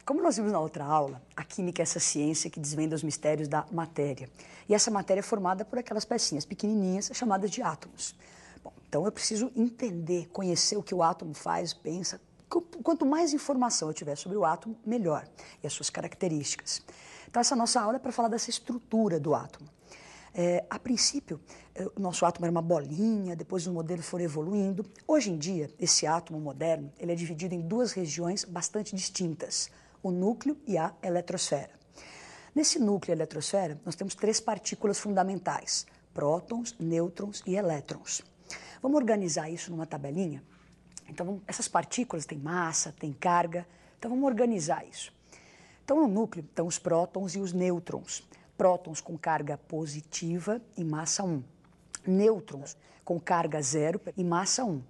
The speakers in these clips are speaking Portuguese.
Como nós vimos na outra aula, a química é essa ciência que desvenda os mistérios da matéria. E essa matéria é formada por aquelas pecinhas pequenininhas chamadas de átomos. Bom, então eu preciso entender, conhecer o que o átomo faz, pensa. Quanto mais informação eu tiver sobre o átomo, melhor. E as suas características. Então essa nossa aula é para falar dessa estrutura do átomo. A princípio, o nosso átomo era uma bolinha, depois os modelos foram evoluindo. Hoje em dia, esse átomo moderno ele é dividido em duas regiões bastante distintas, o núcleo e a eletrosfera. Nesse núcleo e eletrosfera, nós temos três partículas fundamentais, prótons, nêutrons e elétrons. Vamos organizar isso numa tabelinha? Então, essas partículas têm massa, têm carga, então vamos organizar isso. Então, no núcleo estão os prótons e os nêutrons. Prótons com carga positiva e massa 1. Nêutrons com carga 0 e massa 1.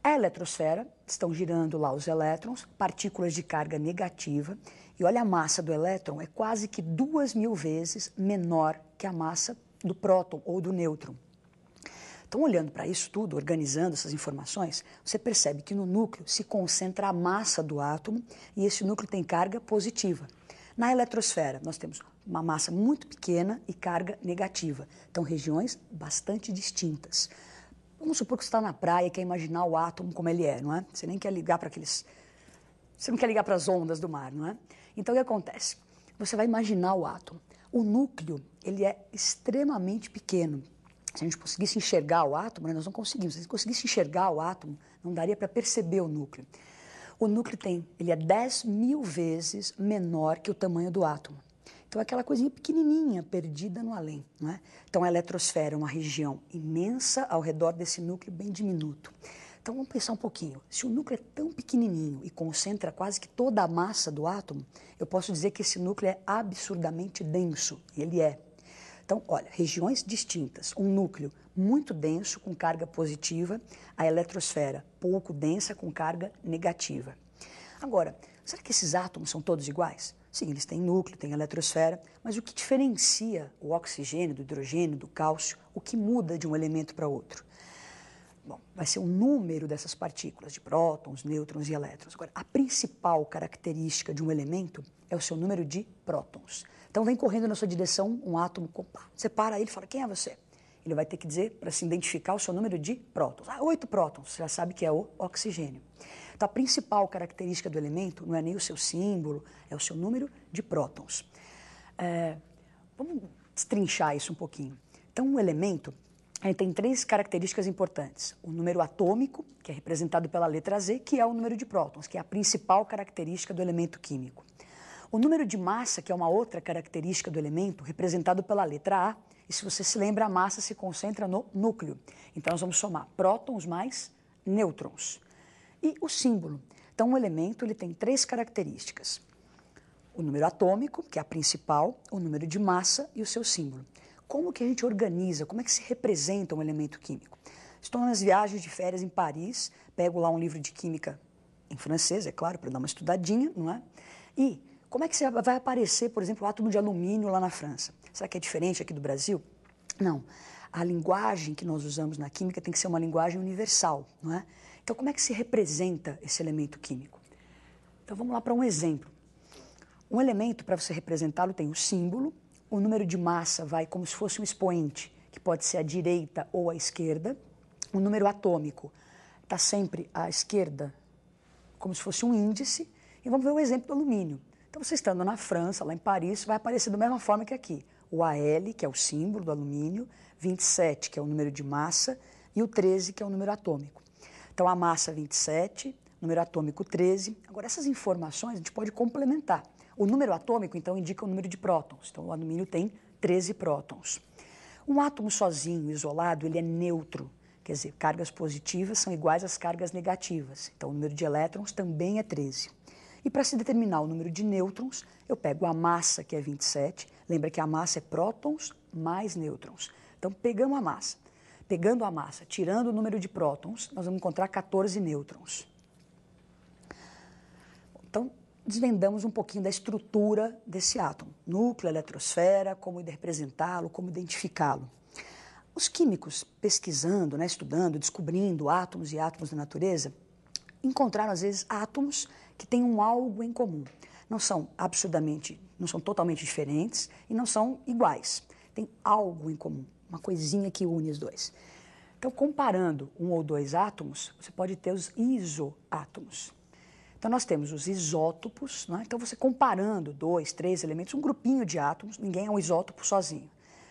A eletrosfera, estão girando lá os elétrons, partículas de carga negativa, e olha a massa do elétron, é quase que 2.000 vezes menor que a massa do próton ou do nêutron. Então, olhando para isso tudo, organizando essas informações, você percebe que no núcleo se concentra a massa do átomo e esse núcleo tem carga positiva. Na eletrosfera, nós temos uma massa muito pequena e carga negativa. Então, regiões bastante distintas. Vamos supor que você está na praia e quer imaginar o átomo como ele é, não é? Você nem quer ligar para aqueles... Você não quer ligar para as ondas do mar, não é? Então, o que acontece? Você vai imaginar o átomo. O núcleo, ele é extremamente pequeno. Se a gente conseguisse enxergar o átomo, né, nós não conseguimos. Se a gente conseguisse enxergar o átomo, não daria para perceber o núcleo. O núcleo ele é 10.000 vezes menor que o tamanho do átomo. Então é aquela coisinha pequenininha, perdida no além, não é? Então a eletrosfera é uma região imensa ao redor desse núcleo bem diminuto. Então vamos pensar um pouquinho. Se o núcleo é tão pequenininho e concentra quase que toda a massa do átomo, eu posso dizer que esse núcleo é absurdamente denso, e ele é. Então, olha, regiões distintas. Um núcleo muito denso, com carga positiva, a eletrosfera pouco densa, com carga negativa. Agora, será que esses átomos são todos iguais? Sim, eles têm núcleo, têm eletrosfera, mas o que diferencia o oxigênio do hidrogênio, do cálcio, o que muda de um elemento para outro? Bom, vai ser o número dessas partículas, de prótons, nêutrons e elétrons. Agora, a principal característica de um elemento é o seu número de prótons. Então, vem correndo na sua direção um átomo, você para ele e fala, quem é você? Ele vai ter que dizer, para se identificar, o seu número de prótons. 8 prótons, você já sabe que é o oxigênio. Então, a principal característica do elemento não é nem o seu símbolo, é o seu número de prótons. Vamos destrinchar isso um pouquinho. Então, um elemento tem três características importantes. O número atômico, que é representado pela letra Z, que é o número de prótons, que é a principal característica do elemento químico. O número de massa, que é uma outra característica do elemento, representado pela letra A, e se você se lembra, a massa se concentra no núcleo. Então, nós vamos somar prótons mais nêutrons. E o símbolo. Então, um elemento ele tem três características. O número atômico, que é a principal, o número de massa e o seu símbolo. Como que a gente organiza, como é que se representa um elemento químico? Estou nas viagens de férias em Paris, pego lá um livro de química em francês, é claro, para dar uma estudadinha, não é? E como é que vai aparecer, por exemplo, o átomo de alumínio lá na França? Será que é diferente aqui do Brasil? Não. A linguagem que nós usamos na química tem que ser uma linguagem universal, não é? Então, como é que se representa esse elemento químico? Então, vamos lá para um exemplo. Um elemento, para você representá-lo, tem o símbolo, o número de massa vai como se fosse um expoente, que pode ser à direita ou à esquerda. O número atômico está sempre à esquerda, como se fosse um índice. E vamos ver o exemplo do alumínio. Então, você estando na França, lá em Paris, vai aparecer da mesma forma que aqui. O Al, que é o símbolo do alumínio, 27, que é o número de massa, e o 13, que é o número atômico. Então, a massa 27, número atômico 13. Agora, essas informações a gente pode complementar. O número atômico, então, indica o número de prótons. Então, o alumínio tem 13 prótons. Um átomo sozinho, isolado, ele é neutro. Quer dizer, cargas positivas são iguais às cargas negativas. Então, o número de elétrons também é 13. E para se determinar o número de nêutrons, eu pego a massa, que é 27. Lembra que a massa é prótons mais nêutrons. Então, pegamos a massa. Pegando a massa, tirando o número de prótons, nós vamos encontrar 14 nêutrons. Então, desvendamos um pouquinho da estrutura desse átomo. Núcleo, eletrosfera, como representá-lo, como identificá-lo. Os químicos, pesquisando, estudando, descobrindo átomos e átomos da natureza, encontraram, às vezes, átomos que têm algo em comum. não são não são totalmente diferentes e não são iguais. Tem algo em comum, uma coisinha que une os dois. Então, comparando um ou dois átomos, você pode ter os isoátomos. Então, nós temos os isótopos, né? Então, você comparando 2, 3 elementos, um grupinho de átomos, ninguém é um isótopo sozinho.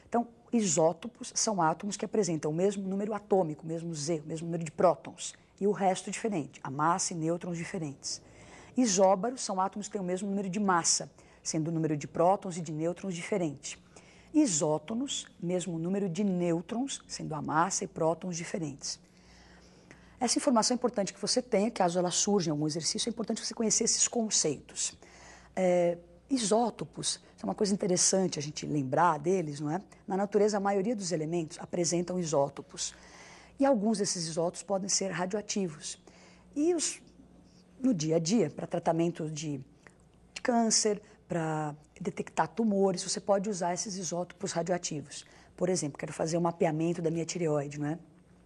Então, isótopos são átomos que apresentam o mesmo número atômico, o mesmo Z, o mesmo número de prótons, e o resto diferente, a massa e nêutrons diferentes. Isóbaros são átomos que têm o mesmo número de massa, sendo o número de prótons e de nêutrons diferente. Isótonos, mesmo número de nêutrons, sendo a massa e prótons diferentes. Essa informação é importante que você tenha, caso ela surja em algum exercício, é importante você conhecer esses conceitos. Isótopos são uma coisa interessante a gente lembrar deles, não é? Na natureza, a maioria dos elementos apresentam isótopos. E alguns desses isótopos podem ser radioativos. E no dia a dia, para tratamento de câncer, para detectar tumores, você pode usar esses isótopos radioativos. Por exemplo, quero fazer um mapeamento da minha tireoide, não é?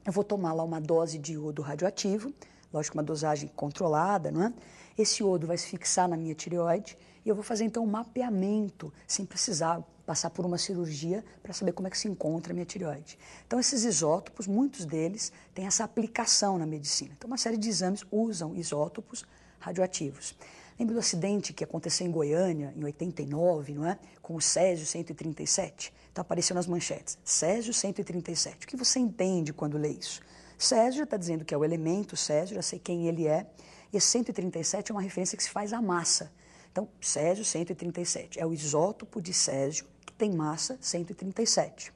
Eu vou tomar lá uma dose de iodo radioativo, lógico, uma dosagem controlada, não é? Esse iodo vai se fixar na minha tireoide e eu vou fazer então um mapeamento, sem precisar passar por uma cirurgia para saber como é que se encontra a minha tireoide. Então, esses isótopos, muitos deles têm essa aplicação na medicina. Então, uma série de exames usam isótopos radioativos. Lembra do acidente que aconteceu em Goiânia, em 89, não é? Com o Césio-137? Então, apareceu nas manchetes, Césio-137. O que você entende quando lê isso? Césio está dizendo que é o elemento Césio, já sei quem ele é, e 137 é uma referência que se faz à massa. Então, Césio-137 é o isótopo de Césio, que tem massa 137.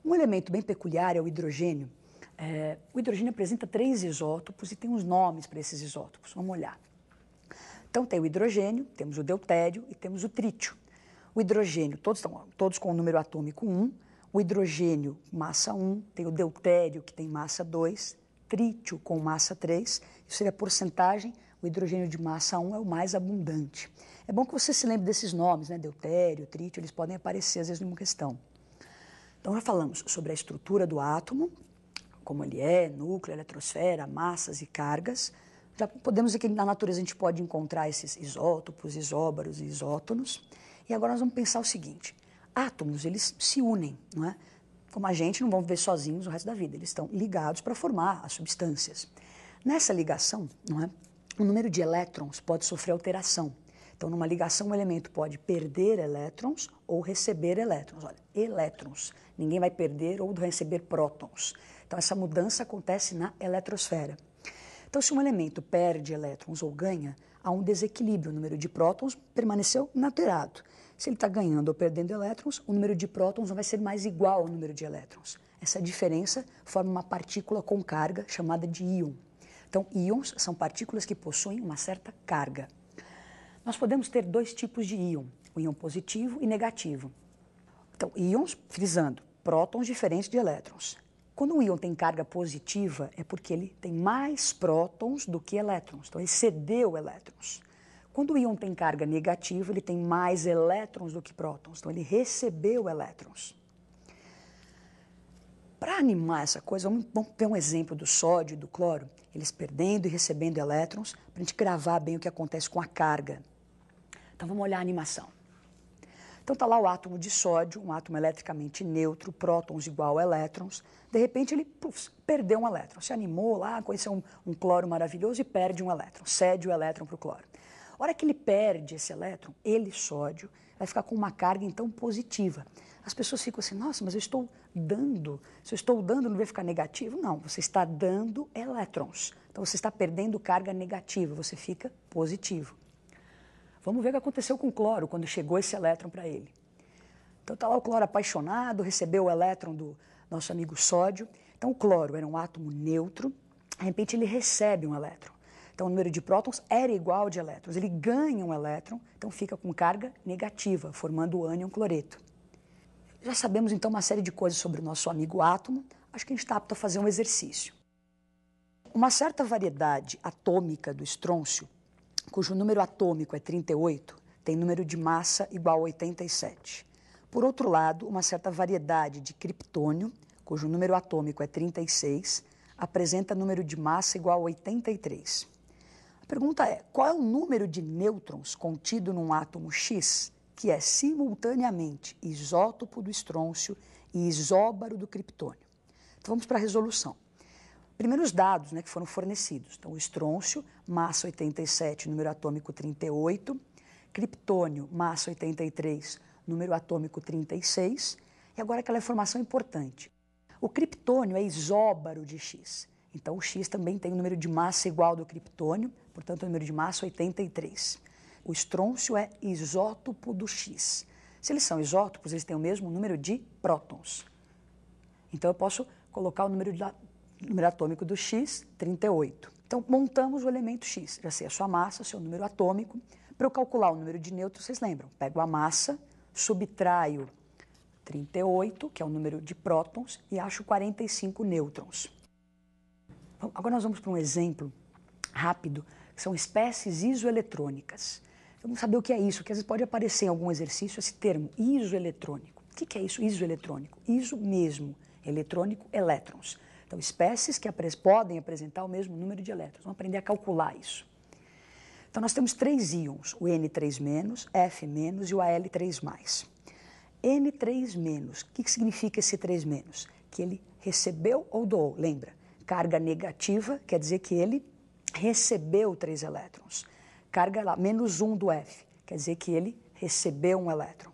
Um elemento bem peculiar é o hidrogênio. O hidrogênio apresenta 3 isótopos e tem uns nomes para esses isótopos. Vamos olhar. Então, tem o hidrogênio, temos o deutério e temos o trítio. O hidrogênio, todos com o número atômico 1. O hidrogênio, massa 1. Tem o deutério, que tem massa 2. Trítio, com massa 3. Isso seria a porcentagem. O hidrogênio de massa 1 é o mais abundante. É bom que você se lembre desses nomes, né? Deutério, trítio, eles podem aparecer às vezes numa questão. Então, já falamos sobre a estrutura do átomo, como ele é, núcleo, eletrosfera, massas e cargas. Já podemos dizer que na natureza a gente pode encontrar esses isótopos, isóbaros e isótonos. E agora nós vamos pensar o seguinte, átomos, eles se unem, não é? Como a gente, não vão viver sozinhos o resto da vida, eles estão ligados para formar as substâncias. Nessa ligação, não é? O número de elétrons pode sofrer alteração. Então, numa ligação, um elemento pode perder elétrons ou receber elétrons. Olha, elétrons. Ninguém vai perder ou receber prótons. Então, essa mudança acontece na eletrosfera. Então, se um elemento perde elétrons ou ganha, há um desequilíbrio. O número de prótons permaneceu inalterado. Se ele está ganhando ou perdendo elétrons, o número de prótons não vai ser mais igual ao número de elétrons. Essa diferença forma uma partícula com carga chamada de íon. Então, íons são partículas que possuem uma certa carga. Nós podemos ter 2 tipos de íon, o íon positivo e negativo. Então, íons, frisando, prótons diferentes de elétrons. Quando um íon tem carga positiva, é porque ele tem mais prótons do que elétrons. Então, ele cedeu elétrons. Quando o íon tem carga negativa, ele tem mais elétrons do que prótons. Então, ele recebeu elétrons. Para animar essa coisa, vamos ver um exemplo do sódio e do cloro, eles perdendo e recebendo elétrons, para a gente gravar bem o que acontece com a carga. Então, vamos olhar a animação. Então, está lá o átomo de sódio, um átomo eletricamente neutro, prótons igual a elétrons. De repente, ele perdeu um elétron. Se animou lá, conheceu um cloro maravilhoso e perde um elétron. Cede o elétron para o cloro. A hora que ele perde esse elétron, ele, sódio, vai ficar com uma carga, então, positiva. As pessoas ficam assim, nossa, mas eu estou dando. Se eu estou dando, não vai ficar negativo? Não, você está dando elétrons. Então, você está perdendo carga negativa, você fica positivo. Vamos ver o que aconteceu com o cloro, quando chegou esse elétron para ele. Então, está lá o cloro apaixonado, recebeu o elétron do nosso amigo sódio. Então, o cloro era um átomo neutro, de repente ele recebe um elétron. Então, o número de prótons era igual ao de elétrons. Ele ganha um elétron, então fica com carga negativa, formando o ânion cloreto. Já sabemos, então, uma série de coisas sobre o nosso amigo átomo. Acho que a gente está apto a fazer um exercício. Uma certa variedade atômica do estrôncio, cujo número atômico é 38, tem número de massa igual a 87. Por outro lado, uma certa variedade de criptônio, cujo número atômico é 36, apresenta número de massa igual a 83. A pergunta é, qual é o número de nêutrons contido num átomo X que é simultaneamente isótopo do estrôncio e isóbaro do criptônio? Então vamos para a resolução. Primeiro os dados, né, que foram fornecidos. Então o estrôncio, massa 87, número atômico 38, criptônio, massa 83, número atômico 36, e agora aquela informação importante. O criptônio é isóbaro de X, então o X também tem um número de massa igual ao do criptônio, portanto o número de massa 83. O estrôncio é isótopo do X. Se eles são isótopos, eles têm o mesmo número de prótons. Então eu posso colocar o número atômico do X, 38. Então montamos o elemento X, já sei a sua massa, seu número atômico. Para eu calcular o número de nêutrons, vocês lembram? Pego a massa, subtraio 38, que é o número de prótons, e acho 45 nêutrons. Bom, agora nós vamos para um exemplo rápido, que são espécies isoeletrônicas. Vamos saber o que é isso, que às vezes pode aparecer em algum exercício esse termo, isoeletrônico. O que é isso, isoeletrônico? Iso mesmo, eletrônico, elétrons. Então, espécies que podem apresentar o mesmo número de elétrons. Vamos aprender a calcular isso. Então, nós temos 3 íons, o N3-, F- e o Al3+. N3-, o que significa esse 3-? Que ele recebeu ou doou, lembra? Carga negativa quer dizer que ele recebeu 3 elétrons. Carga lá, -1 do F, quer dizer que ele recebeu 1 elétron.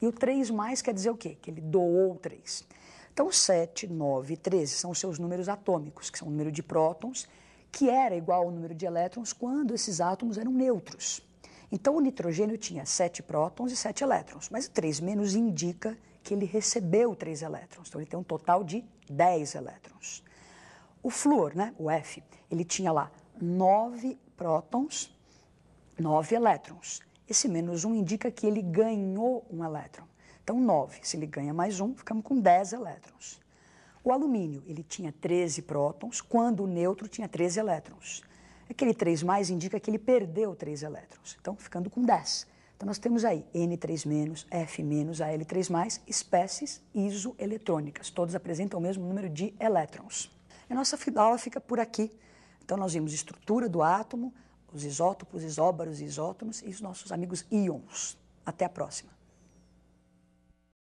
E o 3+ quer dizer o quê? Que ele doou 3. Então, 7, 9 e 13 são os seus números atômicos, que são o número de prótons, que era igual ao número de elétrons quando esses átomos eram neutros. Então, o nitrogênio tinha 7 prótons e 7 elétrons, mas o 3- indica que ele recebeu 3 elétrons. Então, ele tem um total de 10 elétrons. O flúor, né, o F, ele tinha lá 9 prótons, 9 elétrons. Esse -1 indica que ele ganhou 1 elétron. Então, 9, se ele ganha mais 1, ficamos com 10 elétrons. O alumínio, ele tinha 13 prótons, quando o neutro tinha 13 elétrons. Aquele 3+ indica que ele perdeu 3 elétrons, então ficando com 10. Então, nós temos aí N3-, F-, Al3+, espécies isoeletrônicas. Todos apresentam o mesmo número de elétrons. A nossa aula fica por aqui. Então, nós vimos a estrutura do átomo, os isótopos, isóbaros, isótonos e os nossos amigos íons. Até a próxima.